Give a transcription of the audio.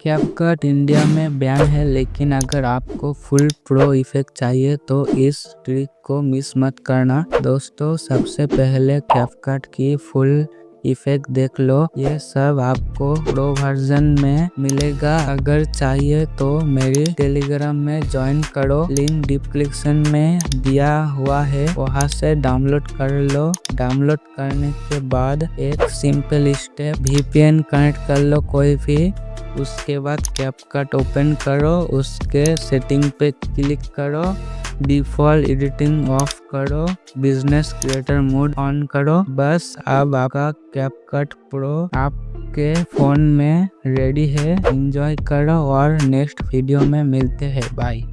CapCut India में ban है, लेकिन अगर आपको फुल प्रो इफेक्ट चाहिए तो इस ट्रिक को मिस मत करना। दोस्तों, सबसे पहले कैपकट की फुल इफेक्ट देख लो। ये सब आपको प्रो वर्जन में मिलेगा। अगर चाहिए तो मेरी टेलीग्राम में ज्वाइन करो, लिंक डिस्क्रिप्शन में दिया हुआ है, वहां से डाउनलोड कर लो। डाउनलोड करने के बाद एक सिंपल स्टेप, VPN कनेक्ट कर लो कोई भी। उसके बाद कैपकट ओपन करो, उसके सेटिंग पे क्लिक करो, डिफॉल्ट एडिटिंग ऑफ करो, बिजनेस क्रिएटर मोड ऑन करो। बस अब आपका कैपकट प्रो आपके फोन में रेडी है। एंजॉय करो और नेक्स्ट वीडियो में मिलते हैं। बाय।